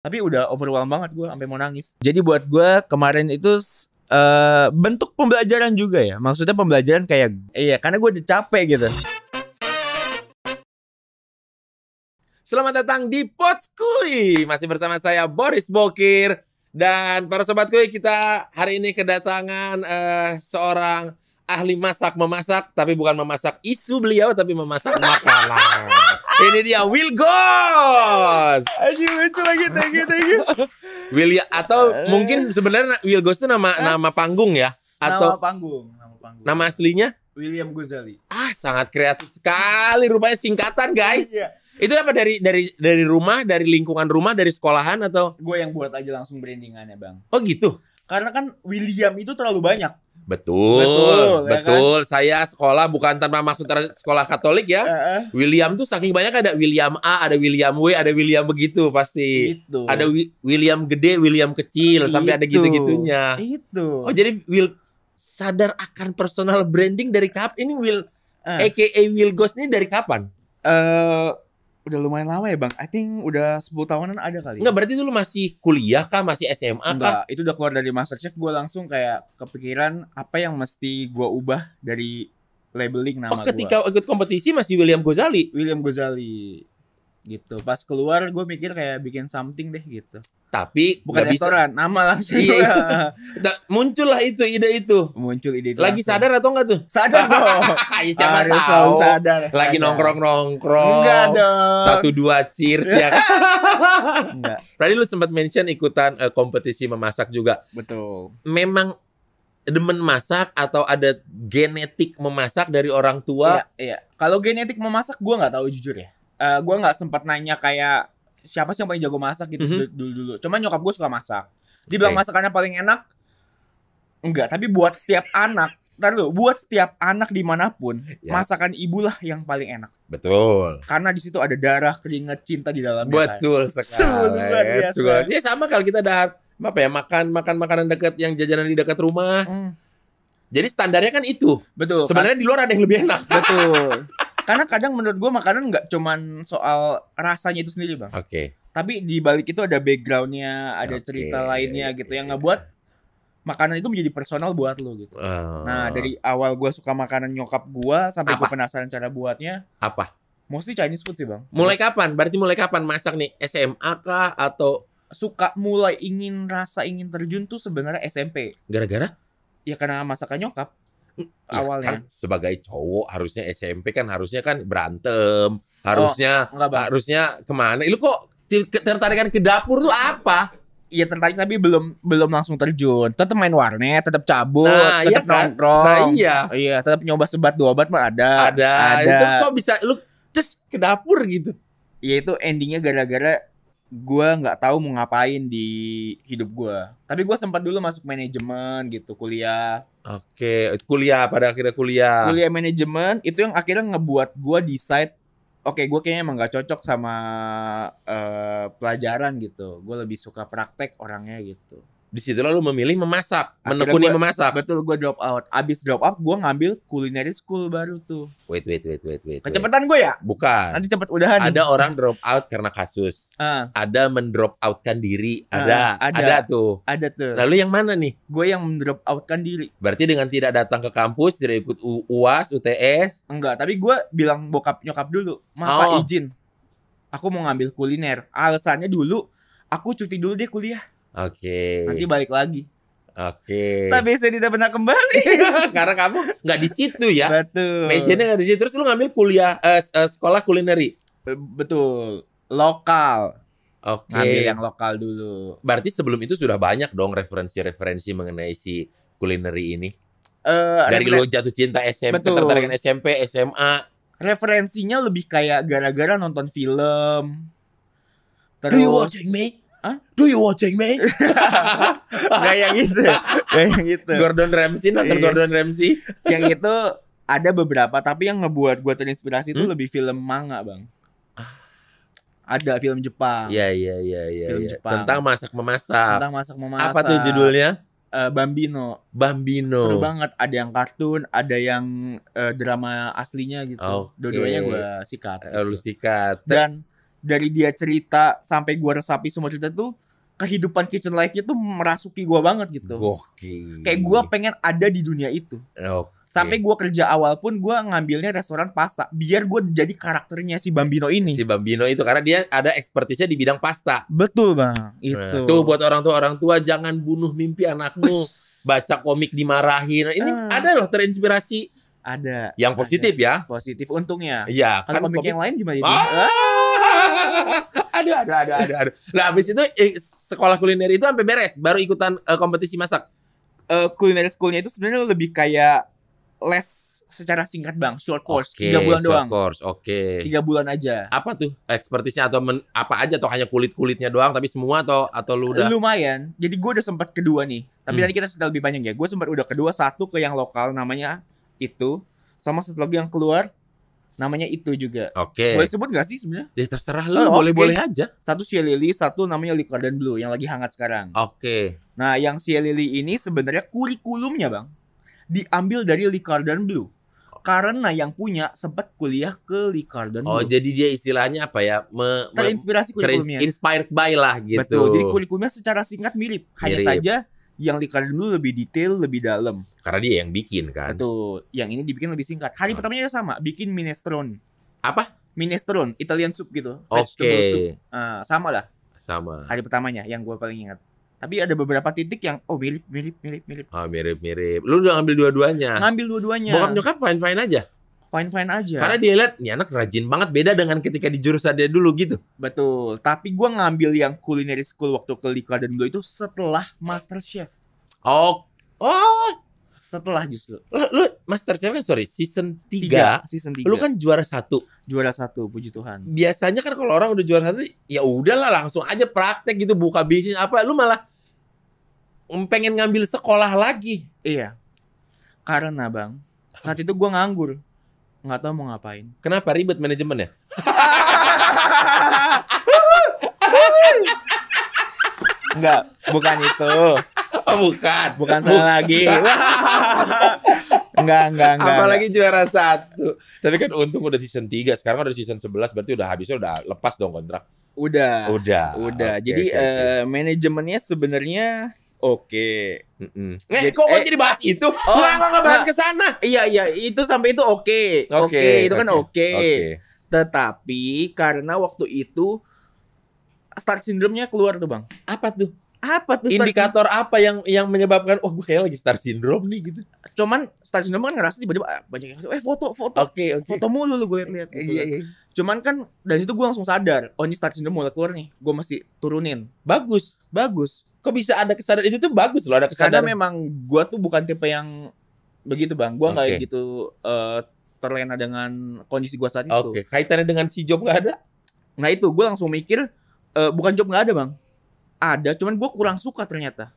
Tapi udah overwhelmed banget gue sampai mau nangis. Jadi buat gue kemarin itu bentuk pembelajaran juga ya. Maksudnya pembelajaran kayak karena gue udah capek gitu. Selamat datang di Potskuy. Masih bersama saya Boris Bokir. Dan para sobat kuy, kita hari ini kedatangan seorang ahli masak-memasak. Tapi bukan memasak isu beliau, tapi memasak makanan. Ini dia Will Ghost. Aduh lucu lagi, thank you. William atau mungkin sebenarnya Will Ghost itu nama panggung ya? Atau Nama panggung. nama aslinya? William Gozali. Sangat kreatif sekali, rupanya singkatan guys. Iya. Itu apa dari rumah, dari lingkungan rumah, dari sekolahan atau? Gue yang buat aja langsung brandingannya bang. Oh gitu. Karena kan William itu terlalu banyak. Betul. Ya kan? Saya sekolah bukan tanpa maksud sekolah Katolik ya. William tuh saking banyak, ada William A, ada William W, ada William begitu pasti. Itu. Ada William gede, William kecil, sampai ada gitu-gitunya. Itu. Oh jadi Will sadar akan personal branding dari kapan? Ini Will aka Will Ghost ini dari kapan? Udah lumayan lama ya bang. I think udah 10 tahunan ada kali. Enggak, berarti dulu masih kuliah kah? Masih SMA kah? Enggak, itu udah keluar dari Masterchef. Gue langsung kayak kepikiran apa yang mesti gue ubah dari labeling nama gue. Ketika ikut kompetisi masih William Gozali. William Gozali gitu. Pas keluar gue mikir kayak bikin something deh gitu. Tapi bukan restoran, nama langsung. Iya. Muncullah ide itu. Muncul ide itu. Lagi langsung. sadar atau enggak tuh? Sadar dong. Siapa Harus tahu. sadar. Lagi nongkrong-nongkrong. Enggak dong. 1-2 cheers ya. Enggak. Tadi lu sempat mention ikutan kompetisi memasak juga. Betul. Memang demen masak atau ada genetik memasak dari orang tua? Iya. Kalau genetik memasak gue nggak tahu jujur ya. Gue nggak sempat nanya kayak siapa sih yang paling jago masak gitu dulu. Cuman nyokap gue suka masak. Dibilang masakannya paling enak, enggak. Tapi buat setiap anak, buat setiap anak dimanapun, masakan ibulah yang paling enak. Betul. Karena di situ ada darah, keringat, cinta di dalamnya. Betul sekali. Luar biasa. Ya sama kalau kita ada makan makanan dekat yang jajanan di dekat rumah. Jadi standarnya kan itu. Betul. Sebenarnya di luar ada yang lebih enak. Betul. Karena kadang menurut gue makanan nggak cuman soal rasanya itu sendiri bang. Oke. Tapi di balik itu ada backgroundnya, ada cerita lainnya gitu yang ngebuat makanan itu menjadi personal buat lo gitu. Nah dari awal gue suka makanan nyokap gue sampai gue penasaran cara buatnya. Apa? Mostly Chinese food sih bang. Mulai kapan? Berarti mulai kapan masak nih? SMA kah atau? Suka ingin terjun tuh sebenarnya SMP. Gara-gara? Ya karena masakan nyokap. Ya, awalnya kan sebagai cowok harusnya SMP kan berantem, harusnya kemana? Lu kok tertarikan ke dapur tuh apa? Iya tertarik tapi belum langsung terjun. Tetap main warnet, tetap cabut, tetap nongkrong. Nah iya, tetap nyoba sebat dua bat mah ada. Itu kok bisa lu terus ke dapur gitu? Iya itu endingnya gara-gara gue nggak tahu mau ngapain di hidup gue. Tapi gue sempat dulu masuk manajemen gitu, kuliah. Oke, pada akhirnya kuliah Manajemen itu yang akhirnya ngebuat gue decide, oke, gue kayaknya emang gak cocok sama pelajaran gitu. Gue lebih suka praktek orangnya gitu. Di situ lalu memilih memasak, menekuni memasak. Betul, gue drop out. Abis drop out, gue ngambil culinary school baru tuh. Wait. Kecepatan gue ya? Bukan. Nanti cepet udahan. Ada orang drop out karena kasus. Ada mendrop outkan diri. Ada tuh. Lalu yang mana nih? Gue yang mendrop outkan diri. Berarti dengan tidak datang ke kampus, tidak ikut UAS, UTS? Enggak, tapi gue bilang bokap nyokap dulu, Pak izin, aku mau ngambil kuliner. Alasannya dulu, aku cuti dulu deh kuliah. Oke. Nanti balik lagi. Oke. Tapi saya tidak pernah kembali. Karena kamu nggak di situ ya. Betul. Passionnya nggak di situ. Terus lu ngambil kuliah sekolah kulineri. Betul. Lokal. Oke. Ngambil yang lokal dulu. Berarti sebelum itu sudah banyak dong referensi mengenai si kulineri ini. Dari lo jatuh cinta SMP, ketertarikan SMP, SMA. Referensinya lebih kayak gara-gara nonton film. Terus, do you watching me? Do you watching me? Gak yang gitu. Gordon Ramsay, nonton Gordon Ramsay. Yang itu ada beberapa, tapi yang ngebuat gue terinspirasi itu lebih film manga bang. Ada film Jepang. Iya. Film Jepang. Tentang masak-memasak. Apa tuh judulnya? Bambino. Seru banget. Ada yang kartun, ada yang drama aslinya gitu. Dua-duanya gue sikat. Lu sikat. Dan Dari dia cerita sampai gue resapi semua cerita tuh, kehidupan kitchen life-nya tuh merasuki gue banget gitu. Gokil. Kayak gue pengen ada di dunia itu. Oke. Sampai gue kerja awal pun gue ngambilnya restoran pasta, biar gue jadi karakternya si Bambino ini. Si Bambino itu karena dia ada ekspertisnya di bidang pasta. Betul bang, Nah, itu. tuh buat orang tua jangan bunuh mimpi anakmu. Bus. Baca komik dimarahin. Ini ada loh terinspirasi. Ada. Yang positif ya. Positif untungnya. Iya, Kalau komik yang lain gimana itu? Ada. Nah, habis itu sekolah kuliner itu sampai beres, baru ikutan kompetisi masak. Culinary schoolnya itu sebenarnya lebih kayak les secara singkat bang, short course, Oke, 3 bulan short doang. course, oke. 3 bulan aja. Apa tuh ekspertisnya atau apa aja atau hanya kulit-kulitnya doang tapi semua atau lu udah Lumayan. Jadi gue udah sempat kedua nih. Tapi Hmm. nanti kita cerita lebih panjang ya. Gue sempat udah kedua, satu ke yang lokal namanya itu, sama satu lagi yang keluar namanya itu juga. Oke. Boleh sebut gak sih sebenarnya? Ya terserah lu, Oh, boleh-boleh oke. aja. Satu Sia Lily, satu namanya Liquor dan Blue yang lagi hangat sekarang. Oke. Nah, yang Sia Lily ini sebenarnya kurikulumnya bang diambil dari Liquor dan Blue. Karena yang punya sempat kuliah ke Liquor dan Oh, Blue. jadi dia istilahnya apa ya? Terinspirasi kurikulumnya. Inspired by lah gitu. Betul. Jadi kurikulumnya secara singkat mirip. Hanya Mirip. saja yang Liquor dan Blue lebih detail, lebih dalam. Karena dia yang bikin kan. Betul. Yang ini dibikin lebih singkat. Hari pertamanya sama, bikin minestrone. Apa? Minestrone, Italian soup gitu. Oke. Vegetable soup. Sama lah Sama. hari pertamanya yang gue paling ingat. Tapi ada beberapa titik yang mirip. Oh, mirip-mirip. Lu udah ngambil dua-duanya. Ngambil dua-duanya. Bokap nyokap fine-fine aja. Fine-fine aja. Karena dia lihat nih anak rajin banget, beda dengan ketika di jurusan dia dulu gitu. Betul. Tapi gue ngambil yang culinary school waktu ke Liquor dan Blue itu setelah Master Chef. Oh. Setelah justru. Lu Master Chef kan season 3. Season 3. Lu kan juara 1. Juara 1, puji Tuhan. Biasanya kan kalau orang udah juara 1 ya udahlah langsung aja praktek gitu, buka bisnis apa, lu malah pengen ngambil sekolah lagi. Iya. Karena bang, saat itu gue nganggur. Nggak tahu mau ngapain. Kenapa ribet manajemennya? Enggak, bukan itu. Oh, bukan. Bukan salah lagi. Enggak. Apalagi juara 1. Tapi kan untung udah season 3, sekarang udah season 11, berarti udah habisnya udah lepas dong kontrak. Udah. Udah. Jadi Oke. Manajemennya sebenarnya oke. Kok jadi bahas itu? Nggak bahas ke sana. Iya, itu sampai itu oke. Oke, itu kan oke. Tetapi karena waktu itu start syndrome-nya keluar tuh, Bang. Apa tuh? Apa tuh Indikator apa yang menyebabkan gue kayak lagi star syndrome nih gitu. Cuman start syndrome kan ngerasa tiba-tiba banyak yang foto. Oke. Foto mulu lu gue lihat. Iya. Cuman kan dari situ gue langsung sadar, oh ini start syndrome mulai keluar nih. Gue mesti turunin. Bagus. Kok bisa ada kesadaran itu tuh bagus loh, ada Karena kesadaran. memang gue tuh bukan tipe yang begitu, Bang. Gue nggak Oke. gitu terlena dengan kondisi gue saat itu. Oke, kaitannya dengan si job gak ada? Nah itu gue langsung mikir bukan job nggak ada, Bang. Ada, cuman gue kurang suka ternyata.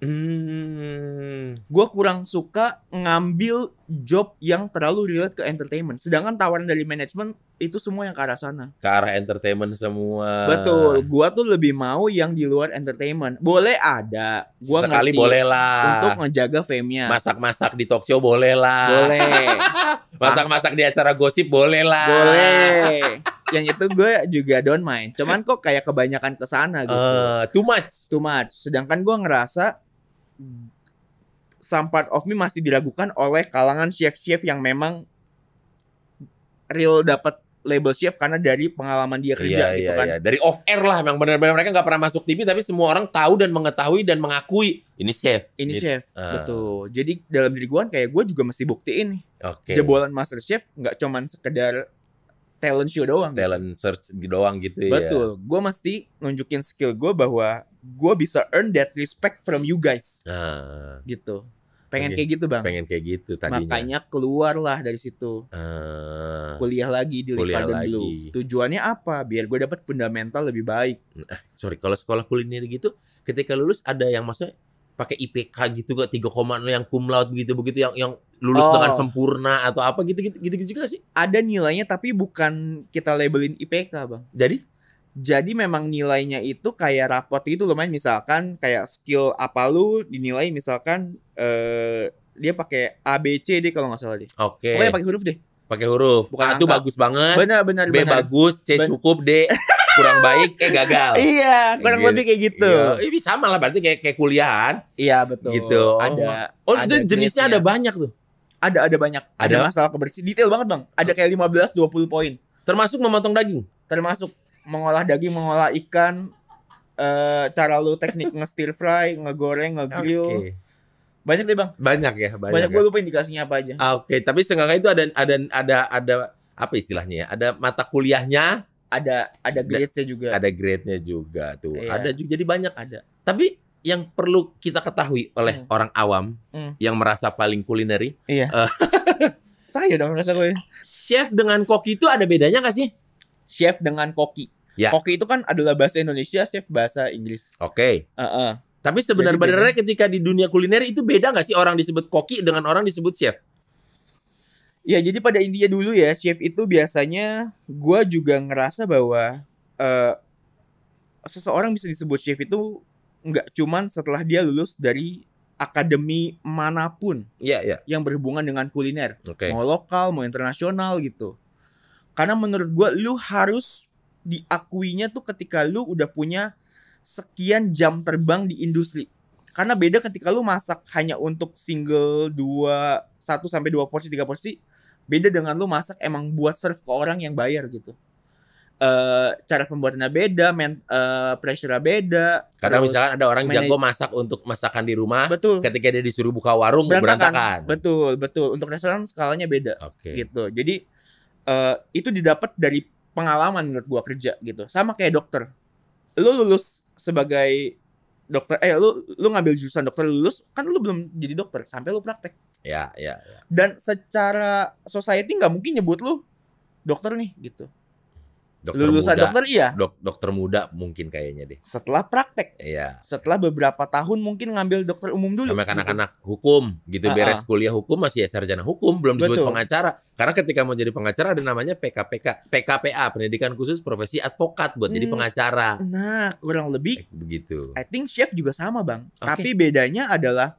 Gue kurang suka ngambil job yang terlalu relate ke entertainment. Sedangkan tawaran dari manajemen itu semua yang ke arah sana. Ke arah entertainment semua. Betul. Gue tuh lebih mau yang di luar entertainment. Boleh ada. Gua Sekali ngerti. boleh lah. Untuk ngejaga fame-nya. Masak-masak di talk show boleh lah. Boleh. Masak-masak di acara gosip boleh lah. Boleh. Yang itu gue juga don't mind. Cuman kok kayak kebanyakan ke sana gitu. Too much. Too much. Sedangkan gue ngerasa some part of me masih diragukan oleh kalangan chef-chef yang memang real dapat label chef karena dari pengalaman dia kerja gitu kan. Iya. Dari off air lah, memang benar-benar mereka nggak pernah masuk TV, tapi semua orang tahu dan mengetahui dan mengakui ini chef. Ini Gitu. chef, betul. Jadi dalam diri gue kan kayak gue juga mesti buktiin nih. Oke. Jebolan Master Chef nggak cuman sekedar talent show doang. Talent search doang gitu ya. Betul. Gue mesti nunjukin skill gue bahwa gue bisa earn that respect from you guys. Nah, Gitu. Pengen Oke. kayak gitu, Bang. pengen kayak gitu tadinya. Makanya keluarlah dari situ. Kuliah lagi di Kuliah Liquor dan lagi. Blue. Tujuannya apa? Biar gue dapat fundamental lebih baik. Sorry, kalau sekolah kuliner gitu, ketika lulus ada yang maksudnya pakai IPK gitu gak 3,0 yang cum laude begitu yang lulus Oh. dengan sempurna atau apa gitu juga sih. Ada nilainya tapi bukan kita labelin IPK, Bang. Jadi memang nilainya itu kayak rapot itu lumayan, misalkan kayak skill apa lu dinilai misalkan dia pakai A B C D kalau nggak salah deh. Oke. Pokoknya pakai huruf deh. Pakai huruf. Bukan A itu angka. bagus banget. Benar. B bagus, C cukup, D kurang baik, gagal. Iya, kurang Gitu. lebih kayak gitu. Iya, ini sama lah berarti kayak kuliahan. Iya, betul. Gitu. Ada. Oh, ada itu jenisnya grade-nya. ada banyak tuh. Ada banyak. Ada Ada? masalah kebersihan. Detail banget, Bang. Ada kayak 15-20 poin. Termasuk memotong daging. Termasuk mengolah daging, mengolah ikan, cara lu teknik nge-stir fry, ngegoreng, ngegrill. Oke. Banyak deh, Bang. Banyak ya, Banyak ya. gue lupa indikasinya apa aja. Oke, tapi seenggaknya itu ada apa istilahnya ya? Ada mata kuliahnya, Ada grades-nya juga. ada grade-nya juga tuh. Iya. Ada juga jadi banyak. Ada. Tapi yang perlu kita ketahui oleh orang awam yang merasa paling kulineri, Iya. Saya dong rasa gue. chef dengan koki itu ada bedanya nggak sih? Chef dengan koki. Ya. Koki itu kan adalah bahasa Indonesia, chef bahasa Inggris. Oke. Heeh. Tapi sebenarnya ketika di dunia kuliner itu beda nggak sih orang disebut koki dengan orang disebut chef? Ya, jadi pada intinya dulu ya, chef itu biasanya gue juga ngerasa bahwa seseorang bisa disebut chef itu nggak cuman setelah dia lulus dari akademi manapun Iya. yang berhubungan dengan kuliner. Oke. Mau lokal, mau internasional gitu. Karena menurut gue, lu harus diakuinya tuh ketika lu udah punya sekian jam terbang di industri. Karena beda ketika lu masak hanya untuk single 1 sampai 2 porsi, 3 porsi. Beda dengan lu masak emang buat serve ke orang yang bayar gitu. Cara pembuatannya beda, pressure-nya beda. Karena terus misalkan ada orang manage- jago masak untuk masakan di rumah, Betul. ketika dia disuruh buka warung berantakan. Betul. Untuk restoran skalanya beda Oke. gitu. Jadi itu didapat dari pengalaman menurut gua kerja gitu. Sama kayak dokter. Lu lulus sebagai dokter, lu ngambil jurusan dokter, lulus kan lu belum jadi dokter sampai lu praktek. Ya. Dan secara society nggak mungkin nyebut lu dokter nih gitu. Dokter Lulusan muda. dokter iya. Dokter muda mungkin kayaknya deh. Setelah praktek, Iya. setelah beberapa tahun mungkin ngambil dokter umum dulu. Sama gitu. anak-anak hukum gitu, Ah, beres kuliah hukum masih ya sarjana hukum, belum disebut Betul. pengacara. Karena ketika mau jadi pengacara ada namanya PKPA, Pendidikan Khusus Profesi Advokat buat jadi pengacara. Nah, kurang lebih Begitu. I think chef juga sama, Bang. Oke. Tapi bedanya adalah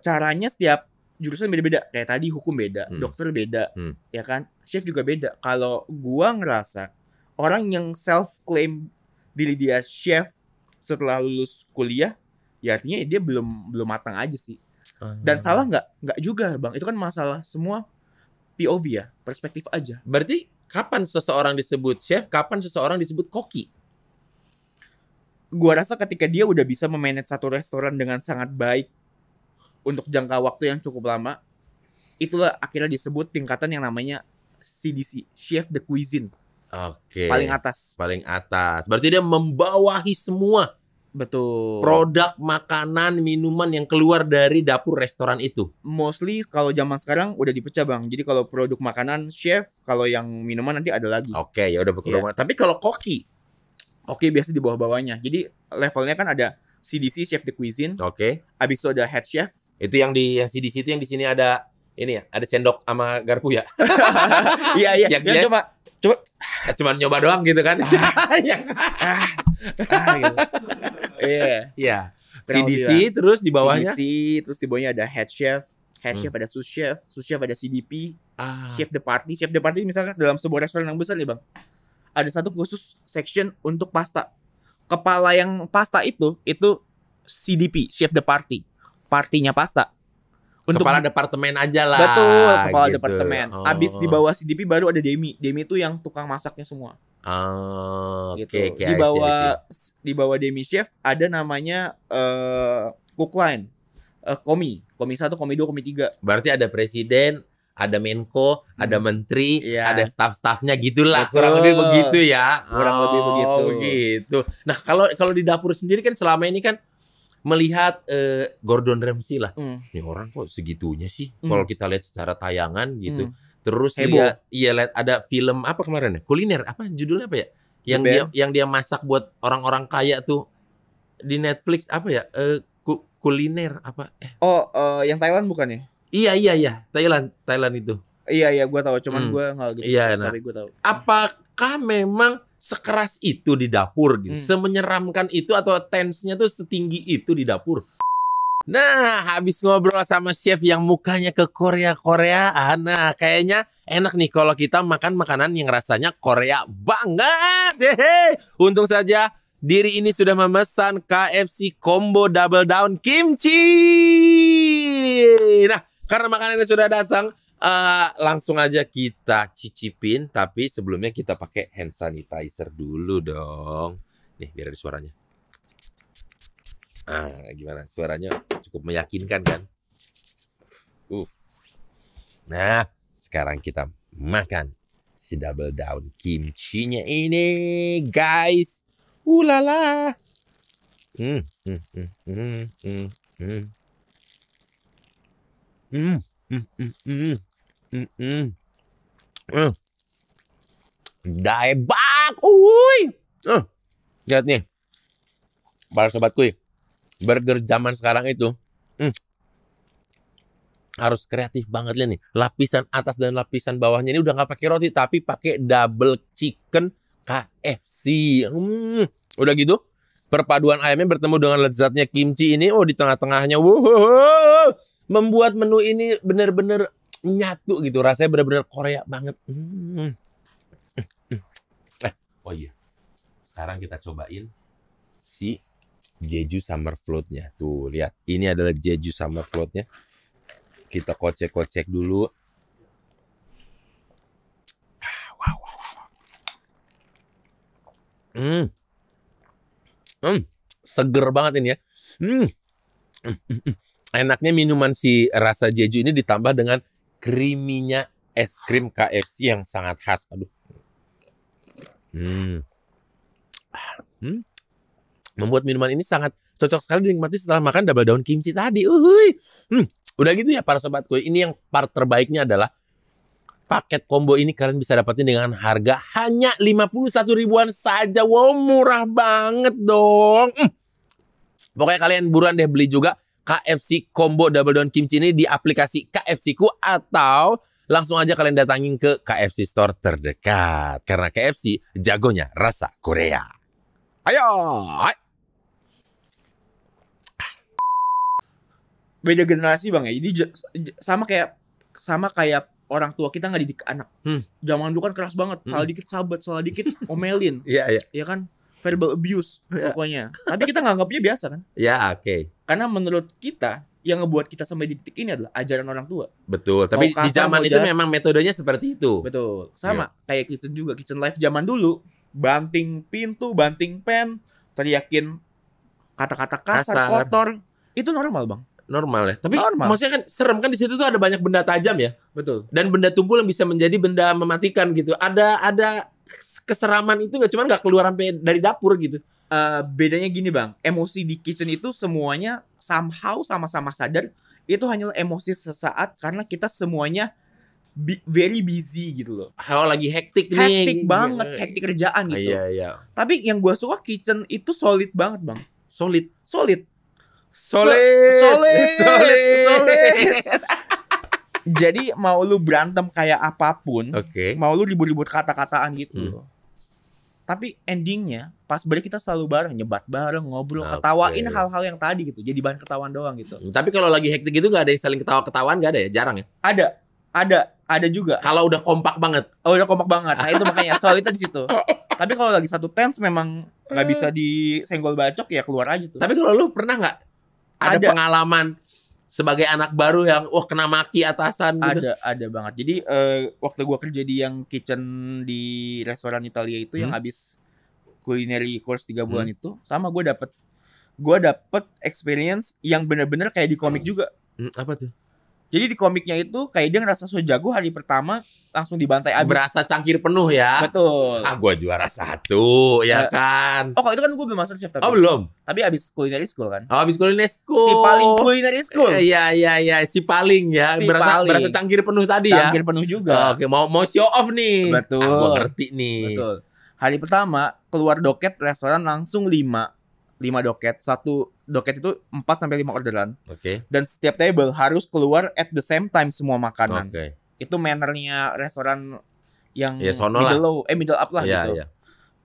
caranya setiap jurusan beda-beda. Kayak tadi hukum beda, dokter beda, ya kan? Chef juga beda. Kalau gua ngerasa orang yang self claim diri dia chef setelah lulus kuliah, ya artinya dia belum matang aja sih. Dan salah nggak juga, Bang. Itu kan masalah semua POV ya, perspektif aja. Berarti kapan seseorang disebut chef, kapan seseorang disebut koki? Gua rasa ketika dia udah bisa memanage satu restoran dengan sangat baik untuk jangka waktu yang cukup lama, itulah akhirnya disebut tingkatan yang namanya CDC, Chef de Cuisine. Oke. Paling atas. Paling atas. Berarti dia membawahi semua Betul. produk makanan, minuman yang keluar dari dapur restoran itu. Mostly kalau zaman sekarang udah dipecah, Bang. Jadi kalau produk makanan chef, kalau yang minuman nanti ada lagi. Oke, ya udah berkurang. Tapi kalau koki, Oke, biasa di bawah-bawahnya. Jadi levelnya kan ada CDC, Chef de Cuisine. oke. Habis itu ada Head Chef. Itu yang di situ yang di sini ada ini ya, ada sendok sama garpu ya. Iya. Yang Ya, dia- coba. Cuman nyoba doang gitu kan. Ya. Gitu. Iya. Iya. Kurang CDC lebih terus di bawahnya CDC, terus di bawahnya ada Head Chef. Head Chef ada Sous Chef ada CDP. Chef de party misalkan dalam sebuah restoran yang besar nih, Bang. Ada satu khusus section untuk pasta. Kepala yang pasta itu CDP, Chef de party. Partinya pasta. kepala departemen aja lah. Betul, kepala gitu. departemen. Oh. Abis di bawah CDP baru ada Demi. Demi itu yang tukang masaknya semua. Oh, oke, Gitu. oke, Di I see, I bawah see. di bawah Demi Chef ada namanya cook line. Komi 1, Komi 2, Komi 3. Berarti ada presiden, ada Menko, ada menteri, Iya. ada staff-staffnya gitulah. Betul. Kurang lebih begitu ya. Kurang lebih begitu. Begitu. Nah, kalau di dapur sendiri kan selama ini kan melihat Gordon Ramsay lah. Ini orang kok segitunya sih? Kalau kita lihat secara tayangan gitu. Terus Heboh. lihat ada film apa kemarin ya? Kuliner apa judulnya apa ya? Yang dia masak buat orang-orang kaya tuh di Netflix apa ya? Kuliner apa? Yang Thailand bukan ya? Iya, Thailand itu. Iya, gue tahu. Cuman gue nggak gitu. Iya, nah. Tapi gue tahu. Apakah memang sekeras itu di dapur gitu? Semenyeramkan itu atau tense-nya tuh setinggi itu di dapur? Nah, habis ngobrol sama chef yang mukanya ke Korea-Koreaan, nah kayaknya enak nih kalau kita makan makanan yang rasanya Korea banget. Hehe. Untung saja diri ini sudah memesan KFC Combo Double Down Kimchi. Nah, karena makanannya sudah datang, langsung aja kita cicipin. Tapi sebelumnya kita pakai hand sanitizer dulu dong. Nih, biar ada suaranya. Gimana? Suaranya cukup meyakinkan kan? Nah, sekarang kita makan si double down kimchinya ini, guys. Ulala. Daebak. Lihat nih. Para sobatku, burger zaman sekarang itu harus kreatif banget lihat nih. Lapisan atas dan lapisan bawahnya ini udah nggak pakai roti tapi pakai double chicken KFC. Udah gitu, perpaduan ayamnya bertemu dengan lezatnya kimchi ini. Di tengah-tengahnya, membuat menu ini benar-benar nyatu gitu. Rasanya benar-benar Korea banget. Oh iya, sekarang kita cobain si Jeju Summer Float-nya. Tuh, lihat. Ini adalah Jeju Summer Float-nya. Kita kocek-kocek dulu. Wow. Seger banget ini ya. Enaknya minuman si rasa Jeju ini ditambah dengan creamy-nya es krim KFC yang sangat khas. Aduh. Membuat minuman ini sangat cocok sekali dinikmati setelah makan double down kimchi tadi. Udah gitu ya para sobatku. Ini yang part terbaiknya adalah paket combo ini kalian bisa dapatin dengan harga hanya 51 ribuan saja. Wow, murah banget dong. Pokoknya kalian buruan deh beli juga KFC Combo Double Down Kimchi ini di aplikasi KFC-ku atau langsung aja kalian datangin ke KFC Store terdekat. Karena KFC jagonya rasa Korea. Ayo! Beda generasi bang ya. Jadi sama kayak orang tua kita nggak didik anak. Zaman dulu kan keras banget. Salah dikit sahabat, salah dikit omelin. Iya. Iya kan? Verbal abuse pokoknya. Tapi kita nganggapnya biasa kan? Ya, oke. Karena menurut kita yang ngebuat kita sampai di titik ini adalah ajaran orang tua. Betul. Tapi di zaman itu memang metodenya seperti itu. Betul. Sama kayak kitchen juga. Kitchen life zaman dulu. Banting pintu, banting pen, teriakin kata-kata kasar, kotor. Itu normal bang. Normal ya. Tapi maksudnya kan serem kan di situ tuh ada banyak benda tajam ya. Betul. Dan benda tumpul yang bisa menjadi benda mematikan gitu. Ada keseraman itu nggak keluar sampai dari dapur gitu. Bedanya gini bang, emosi di kitchen itu semuanya somehow sama-sama sadar itu hanyalah emosi sesaat karena kita semuanya very busy gitu loh. Lagi hektik nih. Hektik banget, hektik kerjaan gitu. Iya. Tapi yang gua suka kitchen itu solid banget bang. Solid. Jadi mau lu berantem kayak apapun, mau lu ribut-ribut kata-kataan gitu loh. Tapi endingnya pas balik kita selalu bareng, nyebat bareng, ngobrol, ketawain hal-hal yang tadi gitu. Jadi bahan ketawaan doang gitu. Tapi kalau lagi hektik gitu nggak ada yang saling ketawa-ketawaan, nggak ada ya? Jarang ya? Ada juga. Kalau udah kompak banget. Udah kompak banget. Nah itu makanya solidnya di situ. Tapi kalau lagi satu tense memang nggak bisa disenggol bacok ya keluar aja tuh. Tapi kalau lu pernah nggak ada pengalaman sebagai anak baru yang kena maki atasan gitu? Ada banget. Jadi waktu gua kerja di yang kitchen di restoran Italia itu yang habis culinary course 3 bulan itu, sama gua dapet experience yang bener-bener kayak di komik juga. Apa tuh? Jadi di komiknya itu kayak dia ngerasa so jago hari pertama langsung dibantai abis. Berasa cangkir penuh ya. Betul. Gua juara 1 ya kan. Kalau itu kan gue belum master chef tapi. Belum. Tapi abis culinary school kan. Abis culinary school. Si paling culinary school. Iya, si paling ya. Berasa cangkir penuh tadi ya. Cangkir penuh juga. Oke, mau show off nih. Betul. Gua ngerti nih. Betul. Hari pertama keluar doket restoran langsung 5 doket. Satu doket itu 4-5 orderan. Dan setiap table harus keluar at the same time semua makanan. Itu mannernya restoran yang middle up lah gitu.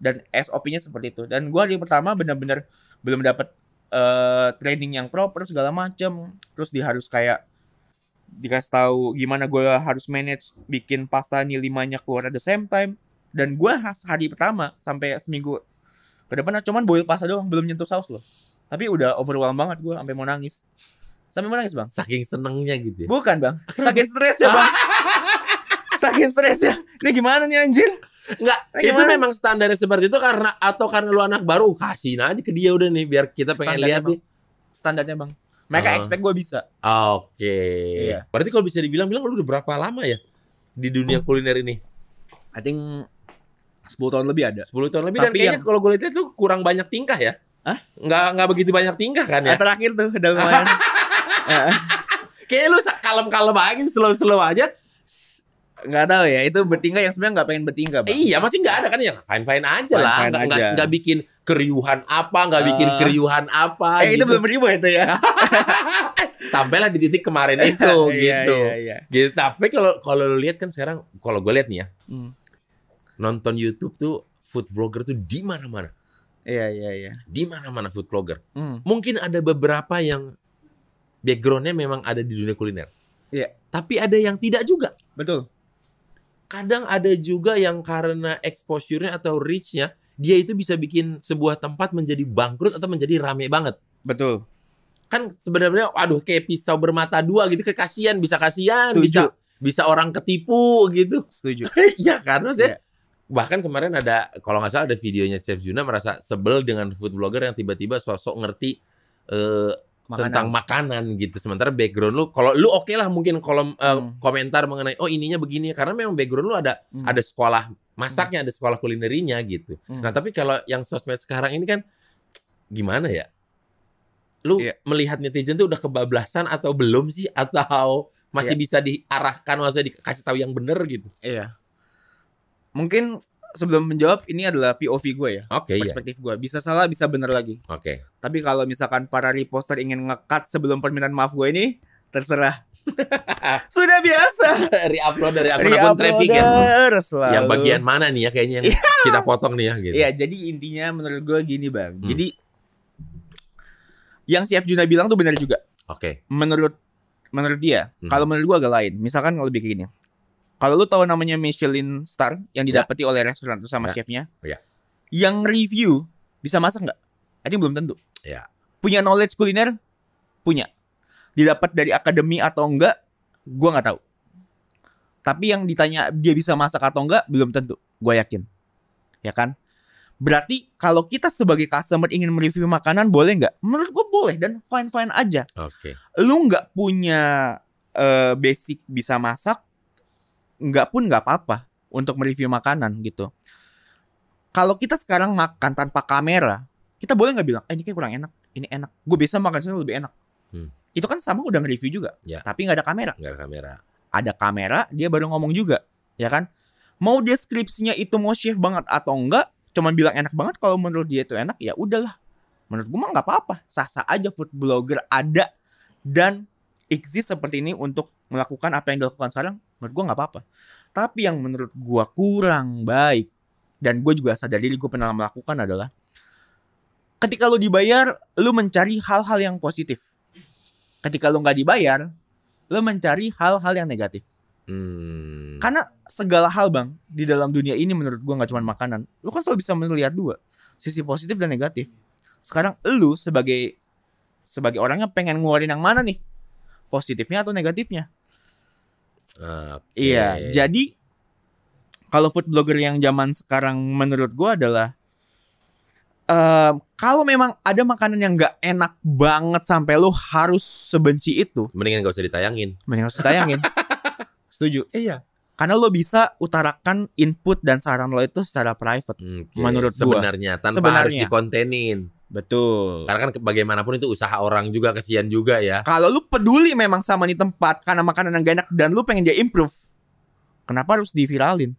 Dan SOP-nya seperti itu. Dan gua hari pertama benar-benar belum dapat training yang proper segala macam. Terus dia harus kayak dikasih tahu gimana gue harus manage bikin pasta nih 5-nya keluar at the same time. Dan gue hari pertama sampai seminggu ke depan cuman boil pasta doang, belum nyentuh saus loh. Tapi udah overwhelmed banget gue sampai mau nangis. Sampai mau nangis bang. Saking senengnya gitu ya? Bukan bang, saking stres ya bang. Saking stres ya. Ini gimana nih anjir? Enggak, itu memang standarnya seperti itu karena lu anak baru, kasihin aja ke dia udah nih biar kita pengen lihat nih. Standarnya bang. Mereka expect gue bisa. Oke. Iya. Berarti kalau bisa dibilang lu udah berapa lama ya di dunia kuliner ini? I think 10 tahun lebih ada. 10 tahun lebih. Tapi dan kayaknya kalau gue lihat tuh kurang banyak tingkah ya. Hah? Nggak begitu banyak tingkah kan ya? Terakhir tuh udah lumayan. Kayaknya lu kalem-kalem aja, slow-slow aja. Nggak tahu ya, itu bertingkah yang sebenarnya nggak pengen bertingkah bang. Iya, masih nggak ada kan ya, fine-fine aja lah. Nggak bikin keriuhan apa, nggak bikin keriuhan apa. Itu belum ribu itu ya. Sampailah di titik kemarin itu gitu. Iya. Gitu. Tapi kalau lu lihat kan sekarang, kalau gue lihat nih ya, nonton YouTube tuh food vlogger tuh di mana-mana. Iya. Di mana-mana food vlogger. Mungkin ada beberapa yang backgroundnya memang ada di dunia kuliner. Iya. Tapi ada yang tidak juga. Betul. Kadang ada juga yang karena exposure-nya atau reach-nya, dia itu bisa bikin sebuah tempat menjadi bangkrut atau menjadi rame banget. Betul. Kan sebenarnya aduh kayak pisau bermata dua gitu, kasihan, bisa bisa orang ketipu gitu. Setuju. Iya kan maksudnya. Bahkan kemarin ada, kalau nggak salah ada videonya Chef Juna merasa sebel dengan food blogger yang tiba-tiba sosok ngerti tentang makanan gitu. Sementara background lu, kalau lu oke lah mungkin kolom komentar mengenai oh ininya begini, karena memang background lu ada sekolah masaknya, ada sekolah kulinerinya gitu. Nah tapi kalau yang sosmed sekarang ini kan gimana ya? Lu melihat netizen tuh udah kebablasan atau belum sih? Atau masih bisa diarahkan, maksudnya dikasih tahu yang bener gitu? Iya. Mungkin sebelum menjawab, ini adalah POV gue ya. Perspektif gue. Bisa salah, bisa bener lagi. Tapi kalau misalkan para reposter ingin nge-cut sebelum permintaan maaf gue ini, terserah. Sudah biasa. Re-upload dari akun-akun traffic ya. Yang bagian mana nih ya kayaknya yang kita potong nih ya gitu. Iya, jadi intinya menurut gue gini bang. Jadi yang Chef Juna bilang tuh benar juga. Menurut dia. Kalau menurut gue agak lain. Misalkan lebih kayak gini. Kalau lu tahu namanya Michelin Star yang didapati oleh restoran itu sama chefnya, yang review bisa masak nggak? I think belum tentu. Punya knowledge kuliner? Punya. Didapat dari akademi atau enggak? Gua nggak tahu. Tapi yang ditanya dia bisa masak atau enggak, belum tentu. Gua yakin. Ya kan? Berarti kalau kita sebagai customer ingin mereview makanan, boleh nggak? Menurut gua boleh dan fine-fine aja. Lu nggak punya basic bisa masak, nggak apa-apa untuk mereview makanan gitu. Kalau kita sekarang makan tanpa kamera, kita boleh nggak bilang, ini kayak kurang enak, ini enak. Gue bisa makan sini lebih enak. Itu kan sama udah nge-review juga, tapi nggak ada kamera. Ada kamera, dia baru ngomong juga, ya kan? Mau deskripsinya itu mau chef banget atau enggak, cuman bilang enak banget. Kalau menurut dia itu enak, ya udahlah. Menurut gue mah nggak apa-apa, sah-sah aja food blogger ada dan exist seperti ini untuk melakukan apa yang dilakukan sekarang. Menurut gue gak apa-apa. Tapi yang menurut gue kurang baik, dan gue juga sadar diri gue pernah melakukan adalah ketika lu dibayar, lu mencari hal-hal yang positif. Ketika lu gak dibayar, lu mencari hal-hal yang negatif. Karena segala hal bang di dalam dunia ini menurut gue gak cuma makanan. Lu kan selalu bisa melihat dua, sisi positif dan negatif. Sekarang lu sebagai orang yang pengen ngeluarin yang mana nih, positifnya atau negatifnya? Iya, jadi kalau food blogger yang zaman sekarang menurut gue adalah kalau memang ada makanan yang gak enak banget sampai lo harus sebenci itu, mendingan gak usah ditayangin. Setuju. Iya. Karena lo bisa utarakan input dan saran lo itu secara private. Menurut gue sebenarnya tanpa harus dikontenin. Betul. Karena kan bagaimanapun itu usaha orang juga, kesian juga ya. Kalau lu peduli memang sama nih tempat karena makanan yang gak enak dan lu pengen dia improve, kenapa harus diviralin?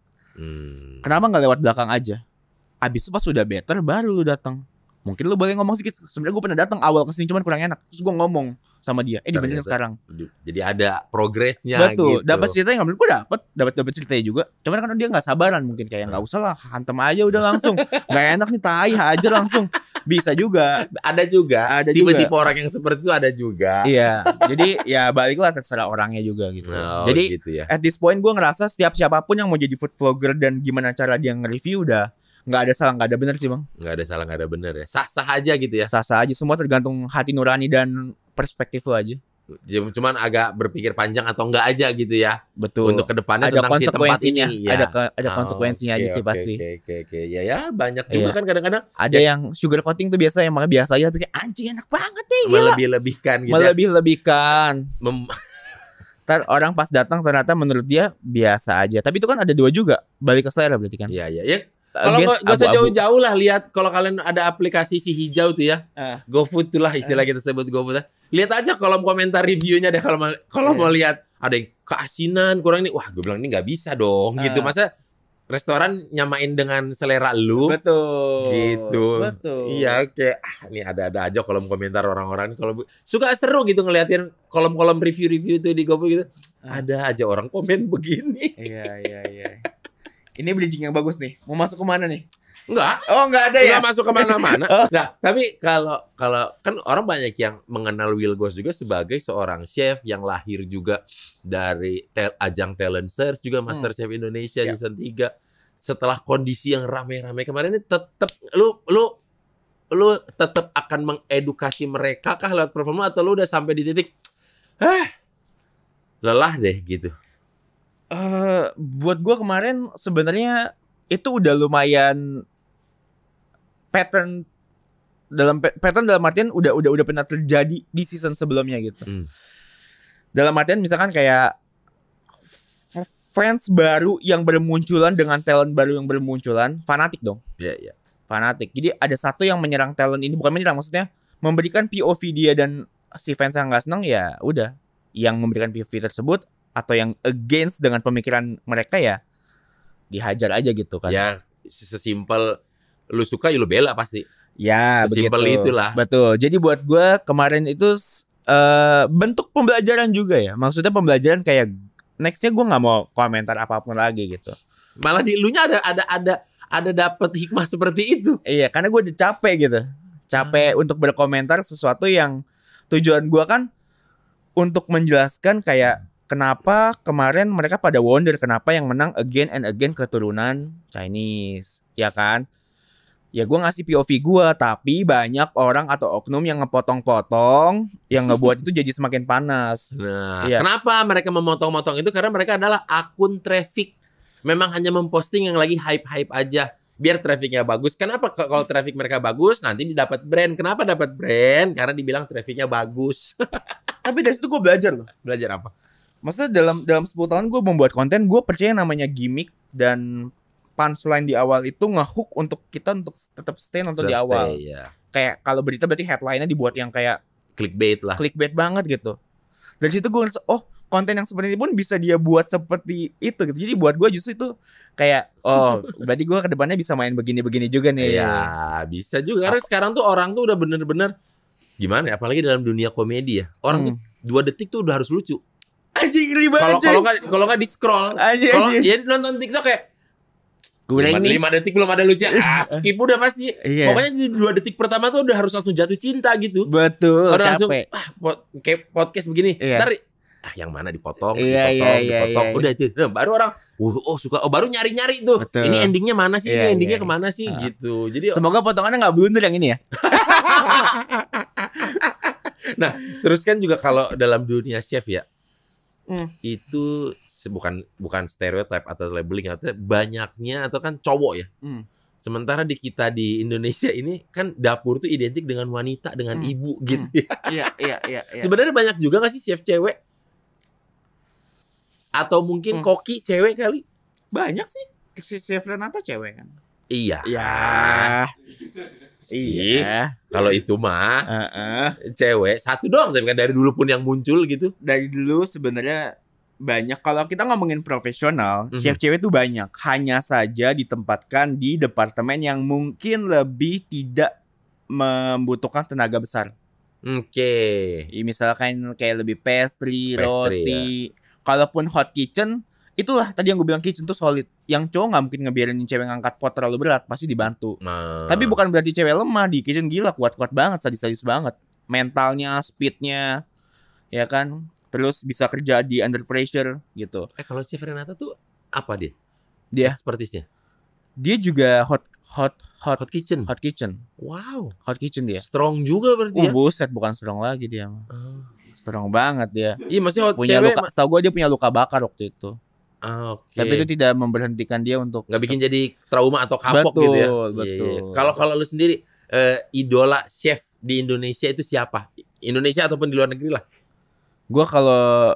Kenapa nggak lewat belakang aja? Abis itu pas sudah better baru lu datang. Mungkin lu boleh ngomong sedikit. Sebenarnya gue pernah datang awal kesini cuman kurang enak. Terus gue ngomong, sama dia. Dibenerin Ternyata. sekarang. Jadi ada progresnya Betul. gitu. Dapat ceritanya nggak bener, gue dapat ceritanya juga. Cuman kan dia nggak sabaran mungkin kayak nggak usah lah, hantem aja udah langsung. Nggak enak nih, tai aja langsung. Bisa juga. Ada juga. Ada Tipe-tipe juga. orang yang seperti itu ada juga. Iya. Jadi ya baliklah terserah orangnya juga gitu. Oh, Jadi gitu ya. at this point gue ngerasa setiap siapapun yang mau jadi food vlogger dan gimana cara dia nge-review udah nggak ada salah, nggak ada benar sih bang. Nggak ada salah, nggak ada benar ya. Sah-sah aja gitu ya. Sah-sah aja, semua tergantung hati nurani dan perspektif lo aja. Cuman agak berpikir panjang atau enggak aja gitu ya. Betul. Untuk kedepannya ada tentang si tempat konsekuensinya. ini. Ya. Ada konsekuensinya aja sih pasti. Oke. Ya banyak juga Iya. kan kadang-kadang Ada yang sugar coating tuh biasa, yang makanya biasa aja, tapi kayak anjing enak banget nih, gila. melebih-lebihkan gitu ya. Melebih-lebihkan. Ntar orang pas datang ternyata menurut dia biasa aja. Tapi itu kan ada dua juga. Balik ke selera berarti kan. Iya. Kalau Again, nggak usah abu-abu. jauh-jauh lah, lihat kalau kalian ada aplikasi si hijau tuh ya, GoFood tuh lah istilah kita sebut GoFood. Lihat aja kolom komentar reviewnya deh, kalau mau lihat ada yang keasinan kurang ini, wah gue bilang ini nggak bisa dong gitu. Masa restoran nyamain dengan selera lu? Betul. Gitu. Betul. Iya, kayak ini ada aja kolom komentar orang-orang kalau suka seru gitu ngeliatin kolom-kolom review-review itu di GoFood gitu. Ada aja orang komen begini. Iya. Ini bridging yang bagus nih. Mau masuk kemana nih? Enggak. Oh, enggak ada ya? Enggak masuk kemana-mana. Nah, tapi kalau kan orang banyak yang mengenal Will Goss juga sebagai seorang chef yang lahir juga dari ajang talent search juga Master Chef Indonesia season 3. Setelah kondisi yang rame-rame kemarin ini tetap lu tetap akan mengedukasi mereka kah lewat performa, atau lu udah sampai di titik lelah deh gitu? Buat gue kemarin sebenarnya itu udah lumayan pattern dalam artian udah pernah terjadi di season sebelumnya gitu. Dalam artian misalkan kayak fans baru yang bermunculan dengan talent baru yang bermunculan, fanatik dong. Iya. Fanatik. Jadi ada satu yang menyerang talent ini, bukan menyerang, maksudnya memberikan POV dia, dan si fans yang nggak senang ya udah, yang memberikan POV tersebut atau yang against dengan pemikiran mereka ya dihajar aja gitu kan. Ya sesimpel lu suka ya lu bela pasti. Ya sesimpel begitu. itulah. Betul. Jadi buat gue kemarin itu bentuk pembelajaran juga ya. Maksudnya pembelajaran kayak nextnya gue nggak mau komentar apapun lagi gitu. Malah di elunya ada dapat hikmah seperti itu. Iya, karena gue udah capek gitu. Capek untuk berkomentar sesuatu yang tujuan gue kan untuk menjelaskan kayak kenapa kemarin mereka pada wonder kenapa yang menang again and again keturunan Chinese, ya kan? Ya gue ngasih POV gue, tapi banyak orang atau oknum yang ngepotong-potong, yang ngebuat itu jadi semakin panas. Nah, Iya. kenapa mereka memotong-motong itu? Karena mereka adalah akun traffic. Memang hanya memposting yang lagi hype-hype aja. Biar trafficnya bagus. Kenapa kalau traffic mereka bagus, nanti dapat brand. Kenapa dapat brand? Karena dibilang trafficnya bagus. Tapi dari situ gue belajar loh. Belajar apa? Maksudnya dalam 10 tahun gue membuat konten, gue percaya namanya gimmick dan punchline di awal itu ngehook untuk kita untuk tetap stay nonton di awal. Ya. Kayak kalau berita berarti headline-nya dibuat yang kayak Clickbait lah. clickbait banget gitu. Dari situ gue ngerasa, oh konten yang seperti ini pun bisa dia buat seperti itu gitu. Jadi buat gue justru itu kayak, oh berarti gue kedepannya bisa main begini-begini juga nih. Ya bisa juga. Karena sekarang tuh orang tuh udah bener-bener gimana ya? Apalagi dalam dunia komedi ya. Orang tuh 2 detik tuh udah harus lucu. Anjing ribet. Kalau nggak di scroll. Anjing. Kalau ya nonton TikTok kayak Gue ini 5 detik belum ada lucunya. Skip udah pasti. Iya. Pokoknya di 2 detik pertama tuh udah harus langsung jatuh cinta gitu. betul Udah langsung capek. kayak podcast begini. Iya. Ntar yang mana dipotong, Iya. dipotong. Udah itu. Nah, baru orang suka. Baru nyari-nyari tuh. Betul. Ini endingnya mana sih? Iya, Ini endingnya iya. kemana sih? Gitu. Jadi Semoga potongannya nggak blunder yang ini ya. nah, terus kan juga kalau dalam dunia chef ya, itu bukan stereotip atau labeling, atau banyaknya atau kan cowok ya. Sementara di kita di Indonesia ini kan dapur tuh identik dengan wanita, dengan ibu gitu ya. Iya. Sebenarnya banyak juga gak sih chef cewek? Atau mungkin koki cewek kali? Banyak sih. Si Chef Renata cewek kan. Iya. Iya. Kalau itu mah cewek satu doang, tapi kan dari dulu pun yang muncul gitu. Dari dulu sebenarnya banyak. Kalau kita ngomongin profesional, chef cewek itu banyak. Hanya saja ditempatkan di departemen yang mungkin lebih tidak membutuhkan tenaga besar. Oke. Misalkan kayak lebih pastry, Pastry, roti. Kalaupun hot kitchen, itulah tadi yang gue bilang kitchen tuh solid. Yang cowok nggak mungkin ngebiarin cewek ngangkat pot terlalu berat, pasti dibantu. Nah. Tapi bukan berarti cewek lemah, di kitchen gila, kuat-kuat banget, sadis-sadis banget. Mentalnya, speednya, ya kan. Terus bisa kerja di under pressure gitu. Kalau Chef Renata tuh apa dia? Dia Expertise-nya. dia juga hot Hot kitchen. Wow, Wow. hot kitchen dia. Strong juga berarti ya. Buset, bukan strong lagi dia. Strong banget dia. Iya, masih hot Punya cewek. luka, setahu gue dia punya luka bakar waktu itu. Oke. Tapi itu tidak memberhentikan dia untuk nggak bikin jadi trauma atau kapok gitu ya. Betul. Kalau lu sendiri idola chef di Indonesia itu siapa? Indonesia ataupun di luar negeri lah. Gue kalau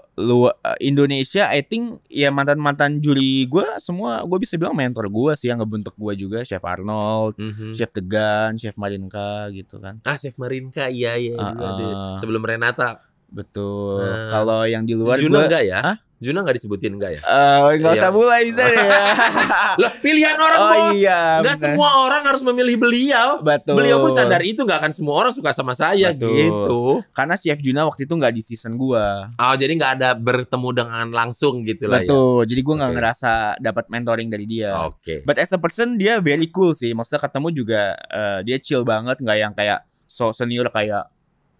Indonesia, I think ya mantan juri gue semua, gue bisa bilang mentor gue sih yang ngebentuk gue juga. Chef Arnold, Chef Degan, Chef Marinka gitu kan. Chef Marinka, iya juga deh. Sebelum Renata. Betul. Kalau yang di luar Juna gue enggak ya? Juna nggak disebutin enggak ya? Nggak usah mulai bisa deh. Loh, pilihan orang kok. Iya. Nggak semua orang harus memilih beliau. Betul. Beliau pun sadar itu, nggak akan semua orang suka sama saya. Betul. Gitu. Karena Chef Juna waktu itu nggak di season gua. Jadi nggak ada bertemu dengan langsung gitu lah. Betul. Jadi gua nggak ngerasa dapat mentoring dari dia. Oke. But as a person dia very cool sih. Maksudnya ketemu juga dia chill banget, nggak yang kayak so senior kayak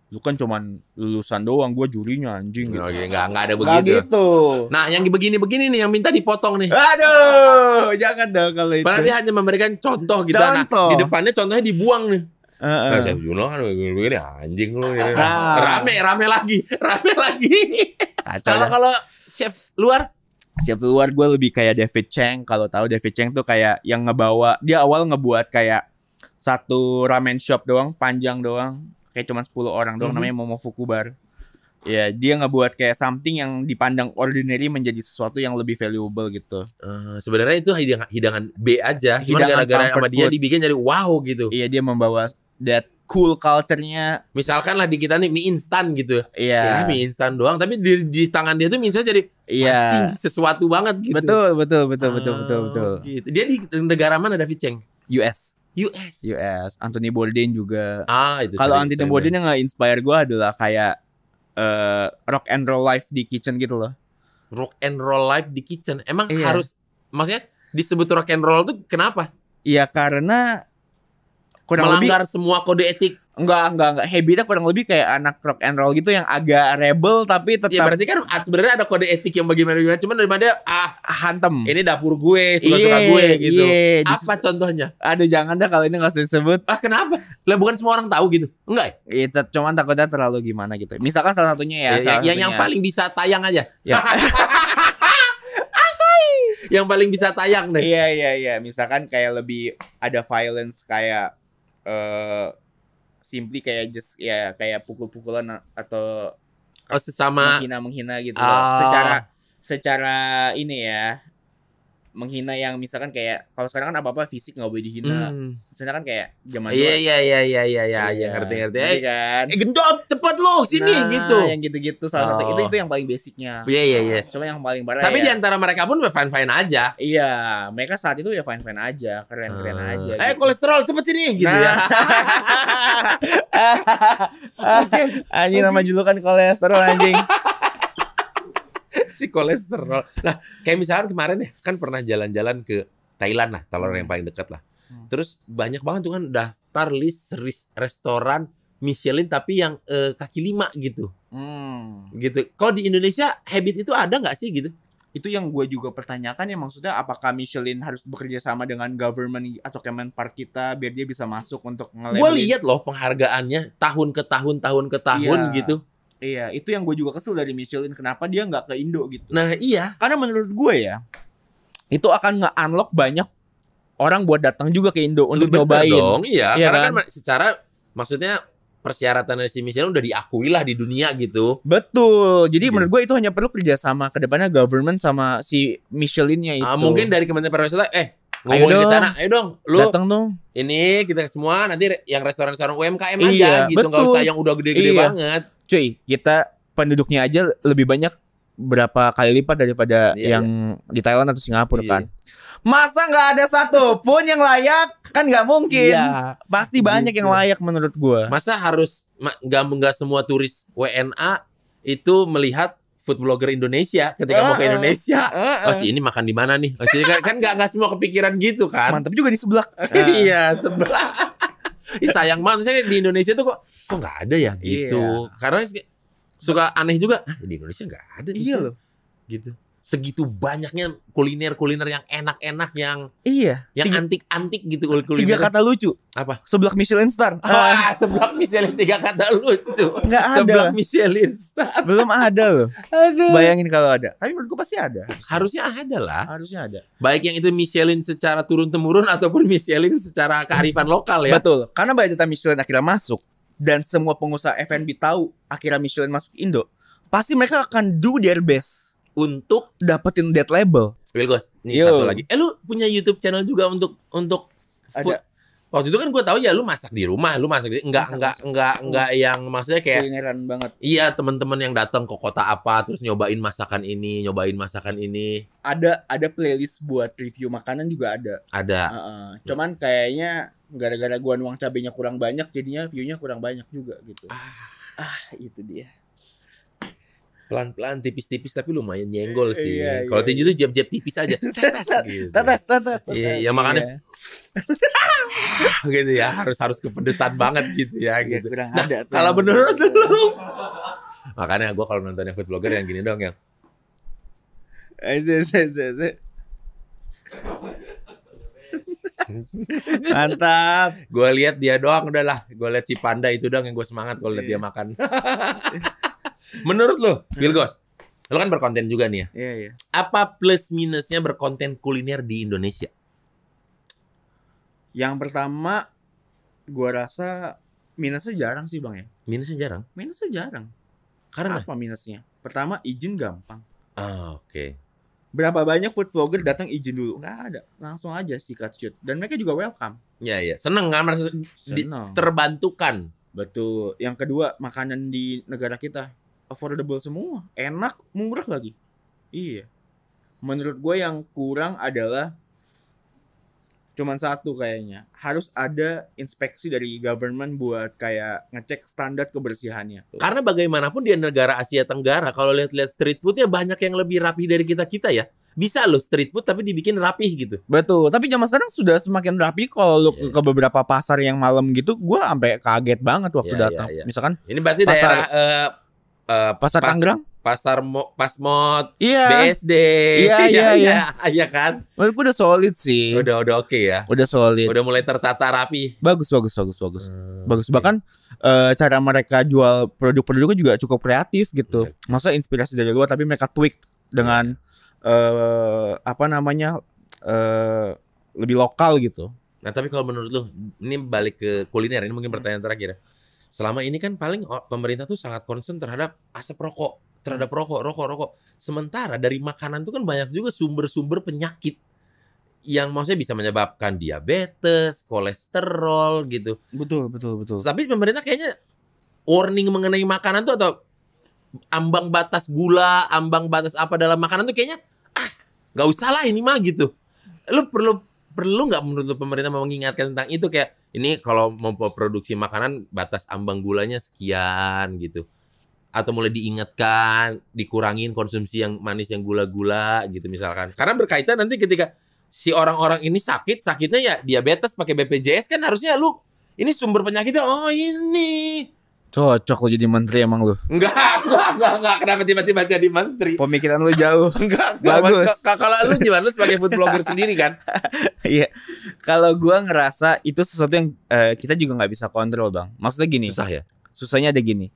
lu kan cuman lulusan doang, gue jurinya anjing gitu. Nggak ada Nggak begitu. gitu. Nah, yang begini-begini nih yang minta dipotong nih. Aduh, jangan dong kalau itu. Padahal dia hanya memberikan contoh gitu. Contoh. Nah, di depannya contohnya dibuang nih. Heeh. Nah, Chef Juno kan begini anjing lu. Rame lagi. Kalau chef luar, Chef luar gue lebih kayak David Chang. Kalau tahu David Chang tuh kayak yang ngebawa, dia awal ngebuat kayak satu ramen shop doang, panjang doang, kayak cuma 10 orang doang, namanya Momofuku Bar. Ya, dia ngebuat kayak something yang dipandang ordinary menjadi sesuatu yang lebih valuable gitu. Sebenarnya itu hidangan B aja. Cuma Hidangan gara-gara sama comfort dia food. dibikin jadi wow gitu. Iya, dia membawa that cool culture-nya. Misalkan lah di kita nih mie instan gitu. Iya. Ya, mie instan doang, tapi di tangan dia tuh mie instan jadi Iya. sesuatu banget gitu. Betul. Gitu. Dia di negara mana David Chang? US. Anthony Bourdain juga. Itu Kalau Anthony Bourdain yang nge-inspire gue adalah kayak rock and roll life di kitchen gitu loh. Rock and roll life di kitchen. Emang Iya. harus, maksudnya disebut rock and roll tuh kenapa? Iya, karena kurang Melanggar semua kode etik. Enggak. Habitnya kurang lebih kayak anak rock and roll gitu yang agak rebel tapi tetap Ya berarti kan sebenarnya ada kode etik yang bagaimana. Cuman daripada hantem. ini dapur gue, suka-suka gue gitu. Iya, Apa contohnya? Aduh, jangan dah kalau ini nggak usah disebut. Kenapa? Lah bukan semua orang tahu gitu. Enggak ya? Iya, cuman takutnya terlalu gimana gitu. Misalkan salah satunya ya. Yang paling bisa tayang aja. Ya. Yang paling bisa tayang deh. Iya. Misalkan kayak lebih ada violence kayak simply kayak just ya kayak pukul-pukulan atau sesama menghina gitu loh. Secara ini ya, menghina yang misalkan kayak kalau sekarang kan apa-apa fisik nggak boleh dihina. Misalnya kan kayak zaman dulu. Iya, ngerti. Kan? Gendut, cepet lo sini gitu. Yang gitu-gitu salah satu itu yang paling basicnya. Iya. Cuma yang paling parah. Tapi ya, di antara mereka pun fine-fine aja. Iya, mereka saat itu ya fine-fine aja, keren-keren aja. Gitu. Kolesterol cepet sini gitu ya. Anjing nama julukan kolesterol anjing. Si kolesterol. Nah, kayak misalkan kemarin ya, kan pernah jalan-jalan ke Thailand lah, kalau yang paling dekat lah. Terus banyak banget tuh kan daftar list restoran Michelin tapi yang kaki 5 gitu. Gitu. Kalau di Indonesia habit itu ada nggak sih gitu? Itu yang gue juga pertanyakan ya, maksudnya apakah Michelin harus bekerja sama dengan government atau Kemenpark kita biar dia bisa masuk untuk nge-labelin. Gue lihat loh penghargaannya tahun ke tahun gitu. Iya, itu yang gue juga kesel dari Michelin, kenapa dia nggak ke Indo gitu. Nah iya, karena menurut gue ya, itu akan nge-unlock banyak orang buat datang juga ke Indo untuk nyobain. Dong, iya. Karena kan secara maksudnya persyaratan dari si Michelin udah diakui lah di dunia gitu. Betul. Jadi menurut gue itu hanya perlu kerjasama ke depannya government sama si Michelinnya itu. Mungkin dari Kementerian Pariwisata, ngomongin ke sana, ayo dong, lu datang dong. Ini kita semua nanti yang restoran-restoran UMKM aja gitu, nggak usah yang udah gede-gede banget. Cuy, kita penduduknya aja lebih banyak berapa kali lipat daripada yang di Thailand atau Singapura kan. Masa nggak ada satu pun yang layak? Kan nggak mungkin. Iya. Pasti banyak Gitu. yang layak menurut gue. Masa harus nggak semua turis WNA itu melihat food blogger Indonesia ketika mau ke Indonesia. Oh si ini makan di mana nih? Oh, si ini kan nggak semua kepikiran gitu kan? Mantap juga di sebelah. Iya sebelah. Ih, sayang banget saya di Indonesia tuh kok nggak ada ya gitu. Iya. Karena suka aneh juga. Di Indonesia nggak ada. Iya loh. Gitu. Segitu banyaknya kuliner yang enak-enak yang Iya. antik-antik gitu kuliner. 3 kata lucu. Apa? Sebelah Michelin Star. Wah, seblak Michelin 3 kata lucu. Nggak ada. Seblak Michelin Star. Belum ada loh. Aduh. Bayangin kalau ada. Tapi menurut gue pasti ada. Harusnya ada lah. Harusnya ada. Baik yang itu Michelin secara turun-temurun ataupun Michelin secara kearifan lokal ya. Betul. Karena by the time Michelin akhirnya masuk dan semua pengusaha F&B tahu akhirnya Michelin masuk Indo, pasti mereka akan do their best Untuk dapetin that label. Wilgos, ini Yo. satu lagi. Lu punya YouTube channel juga untuk food? Ada. Waktu itu kan gue tahu ya lu masak di rumah, lu masak di enggak yang maksudnya kayak Kulineran banget. iya teman-teman yang datang ke kota apa terus nyobain masakan ini. Ada playlist buat review makanan juga ada. Ada. Cuman kayaknya gara-gara gua nuang cabenya kurang banyak, jadinya view-nya kurang banyak juga gitu. Itu dia. Pelan-pelan tipis-tipis tapi lumayan nyenggol sih. Iya, Kalau iya. tinju tuh jab-jab tipis aja. Tetes gitu. Tetes. Iya, makanya gitu ya, harus kepedesan banget gitu ya Iya, gitu. kurang Nah, ada tuh. kalau menurut lu makanya gue kalau nonton yang food blogger yang gini dong yang Mantap. gue lihat dia doang udahlah. Gue lihat si Panda itu doang yang gue semangat kalau lihat dia makan. Menurut lu, Wilgos, lu kan berkonten juga nih ya. Iya. Apa plus minusnya berkonten kuliner di Indonesia? Yang pertama gua rasa minusnya jarang sih, Bang ya. Minusnya jarang. Minusnya jarang. Karena Apa minusnya? Pertama, izin gampang. oke. Berapa banyak food vlogger datang izin dulu? Nggak ada. Langsung aja sih cut shoot. Dan mereka juga welcome. Ya, seneng kan merasa Senang. terbantukan. Betul. Yang kedua, makanan di negara kita affordable semua. Enak, murah lagi. Iya. Menurut gue yang kurang adalah cuman satu kayaknya. Harus ada inspeksi dari government buat kayak ngecek standar kebersihannya. Karena bagaimanapun di negara Asia Tenggara, kalau lihat-lihat street foodnya banyak yang lebih rapi dari kita ya. Bisa loh street food tapi dibikin rapih gitu. Betul, tapi zaman sekarang sudah semakin rapi. Kalau lu ke beberapa pasar yang malam gitu, gue sampai kaget banget waktu Iya, datang. iya. Misalkan Ini pasti Pasar- daerah pasar Tangerang. Pasmod, Iya. BSD. Iya kan? Menurut gue udah solid sih. Udah oke ya. Udah solid. Udah mulai tertata rapi. Bagus. Bagus. Bahkan cara mereka jual produk-produknya juga cukup kreatif gitu. Masa inspirasi dari luar tapi mereka tweak dengan lebih lokal gitu. Nah, tapi kalau menurut lu, ini balik ke kuliner, ini mungkin pertanyaan terakhir. Selama ini kan paling pemerintah tuh sangat concern terhadap asap rokok, terhadap rokok. Sementara dari makanan tuh kan banyak juga sumber-sumber penyakit yang maksudnya bisa menyebabkan diabetes, kolesterol gitu. Betul. Tapi pemerintah kayaknya warning mengenai makanan tuh atau ambang batas gula, ambang batas apa dalam makanan tuh kayaknya nggak usah lah ini mah gitu. Lu perlu nggak menurut lu pemerintah mengingatkan tentang itu kayak ini kalau mau produksi makanan batas ambang gulanya sekian gitu. Atau mulai diingatkan, dikurangin konsumsi yang manis yang gula-gula gitu misalkan. Karena berkaitan nanti ketika si orang-orang ini sakitnya ya diabetes pakai BPJS kan harusnya lu ini sumber penyakitnya ini. Cocok lo jadi menteri emang lu. Enggak. Kenapa tiba-tiba jadi menteri? Pemikiran lu jauh. Enggak. Bagus. Kalau lu gimana? Lu sebagai food blogger sendiri kan? Iya. Kalau gua ngerasa itu sesuatu yang kita juga nggak bisa kontrol, Bang. Maksudnya gini. Susah ya? Susahnya ada gini.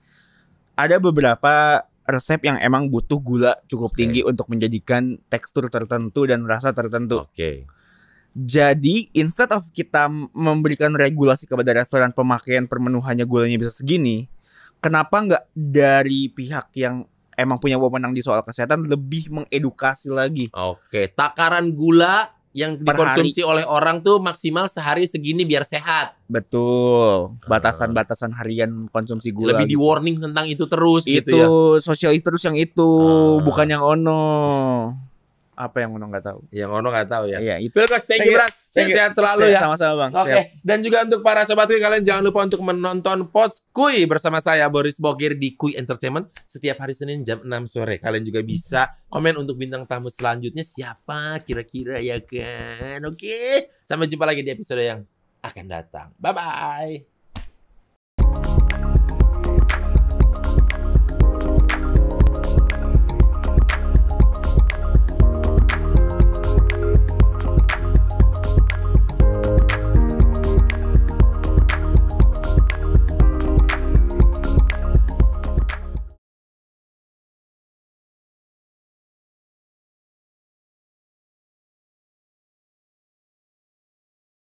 Ada beberapa resep yang emang butuh gula cukup tinggi untuk menjadikan tekstur tertentu dan rasa tertentu. Oke. Jadi instead of kita memberikan regulasi kepada restoran pemakaian permenuhannya gulanya bisa segini, kenapa nggak dari pihak yang emang punya wewenang di soal kesehatan lebih mengedukasi lagi? Oke, takaran gula yang Per dikonsumsi oleh orang tuh maksimal sehari segini biar sehat. Betul, batasan-batasan harian konsumsi gula. Lebih di gitu. warning tentang itu terus Itu gitu ya. sosialis terus yang itu, bukan yang ono. Apa yang Ono nggak tahu? Yang Ono nggak tahu ya. Iya, itu. Pilkos, thank you, Brat. Sehat selalu ya. Sama-sama, Bang. Oke, dan juga untuk para sobat Kuy, kalian jangan lupa untuk menonton Pods Kuy bersama saya Boris Bokir di Kuy Entertainment setiap hari Senin jam 6 sore. Kalian juga bisa komen untuk bintang tamu selanjutnya siapa kira-kira ya kan. Oke, sampai jumpa lagi di episode yang akan datang. Bye-bye.